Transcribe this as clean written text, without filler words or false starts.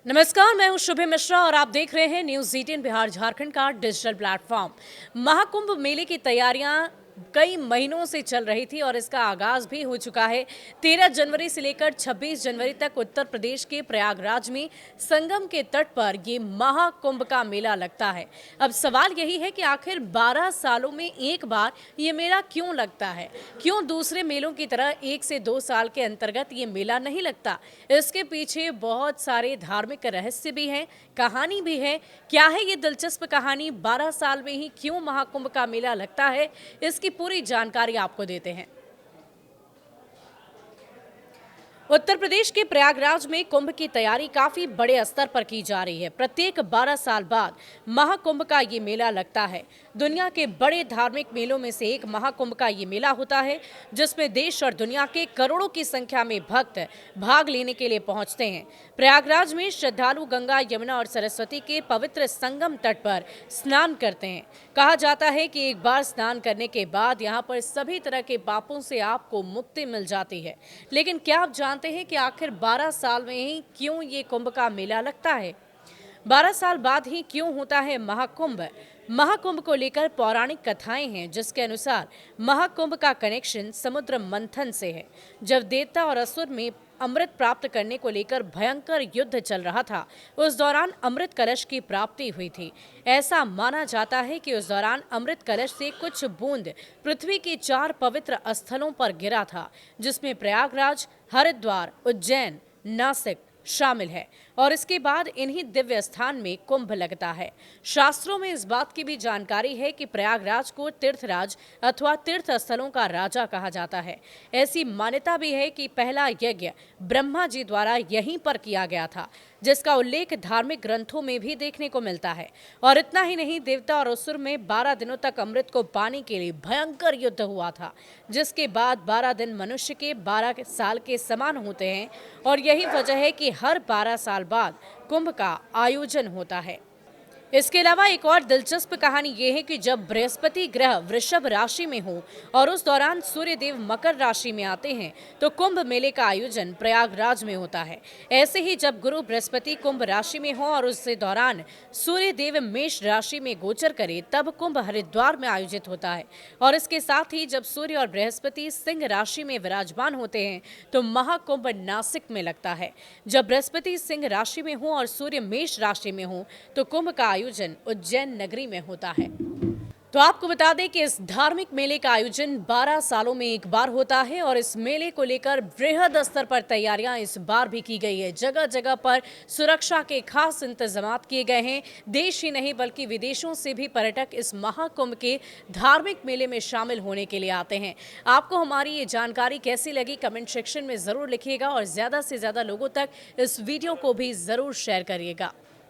नमस्कार, मैं हूं शुभे मिश्रा और आप देख रहे हैं न्यूज़ 18 बिहार झारखंड का डिजिटल प्लेटफॉर्म। महाकुंभ मेले की तैयारियां कई महीनों से चल रही थी और इसका आगाज भी हो चुका है। 13 जनवरी से लेकर 26 जनवरी तक उत्तर प्रदेश के प्रयागराज में संगम के तट पर ये महाकुंभ का मेला लगता है। अब सवाल यही है कि आखिर 12 सालों में एक बार ये मेला क्यों लगता है? क्यों दूसरे मेलों की तरह 1 से 2 साल के अंतर्गत ये मेला नहीं लगता? इसके पीछे बहुत सारे धार्मिक रहस्य भी हैं, कहानी भी है। क्या है ये दिलचस्प कहानी? 12 साल में ही क्यों महाकुंभ का मेला लगता है, इसकी पूरी जानकारी आपको देते हैं। उत्तर प्रदेश के प्रयागराज में कुंभ की तैयारी काफी बड़े स्तर पर की जा रही है। प्रत्येक 12 साल बाद महाकुंभ का ये मेला लगता है। दुनिया के बड़े धार्मिक मेलों में से एक महाकुंभ का ये मेला होता है, जिसमें देश और दुनिया के करोड़ों की संख्या में भक्त भाग लेने के लिए पहुंचते हैं। प्रयागराज में श्रद्धालु गंगा, यमुना और सरस्वती के पवित्र संगम तट पर स्नान करते हैं। कहा जाता है कि एक बार स्नान करने के बाद यहाँ पर सभी तरह के पापों से आपको मुक्ति मिल जाती है। लेकिन क्या आप जानते हैं कि आखिर 12 साल में ही क्यों ये कुंभ का मेला लगता है? 12 साल बाद ही क्यों होता है महाकुंभ? महाकुंभ को लेकर पौराणिक कथाएं हैं, जिसके अनुसार महाकुंभ का कनेक्शन समुद्र मंथन से है। जब देवता और असुर में अमृत प्राप्त करने को लेकर भयंकर युद्ध चल रहा था, उस दौरान अमृत कलश की प्राप्ति हुई थी। ऐसा माना जाता है कि उस दौरान अमृत कलश से कुछ बूंद पृथ्वी के 4 पवित्र स्थलों पर गिरा था, जिसमें प्रयागराज, हरिद्वार, उज्जैन, नासिक शामिल है। और इसके बाद इन्हीं दिव्य स्थान में कुंभ लगता है। शास्त्रों में इस बात की भी जानकारी है कि प्रयागराज को तीर्थराज अथवा तीर्थ स्थलों का राजा कहा जाता है। ऐसी मान्यता भी है कि पहला यज्ञ ब्रह्मा जी द्वारा यहीं पर किया गया था, जिसका उल्लेख धार्मिक ग्रंथों में भी देखने को मिलता है। और इतना ही नहीं, देवता और असुर में 12 दिनों तक अमृत को पाने के लिए भयंकर युद्ध हुआ था, जिसके बाद 12 दिन मनुष्य के 12 साल के समान होते हैं। और यही वजह है कि हर 12 साल बाद कुंभ का आयोजन होता है। इसके अलावा एक और दिलचस्प कहानी यह है कि जब बृहस्पति ग्रह वृषभ राशि में हो और उस दौरान सूर्य देव मकर राशि में आते हैं, तो कुंभ मेले का आयोजन प्रयागराज में होता है। ऐसे ही जब गुरु बृहस्पति कुंभ राशि में हो और उस दौरान सूर्य देव मेष राशि में गोचर करे, तब कुंभ हरिद्वार में आयोजित होता है। और इसके साथ ही जब सूर्य और बृहस्पति सिंह राशि में विराजमान होते हैं, तो महाकुंभ नासिक में लगता है। जब बृहस्पति सिंह राशि में हो और सूर्य मेष राशि में हो, तो कुंभ का आयोजन उज्जैन नगरी में होता है। तो आपको बता दें कि इस धार्मिक मेले का आयोजन 12 सालों में एक बार होता है और इस मेले को लेकर बृहद स्तर पर तैयारियां इस बार भी की गई है। जगह जगह पर सुरक्षा के खास इंतजाम किए गए हैं। देश ही नहीं बल्कि विदेशों से भी पर्यटक इस महाकुंभ के धार्मिक मेले में शामिल होने के लिए आते हैं। आपको हमारी ये जानकारी कैसी लगी, कमेंट सेक्शन में जरूर लिखिएगा और ज्यादा से ज्यादा लोगों तक इस वीडियो को भी जरूर शेयर करिएगा।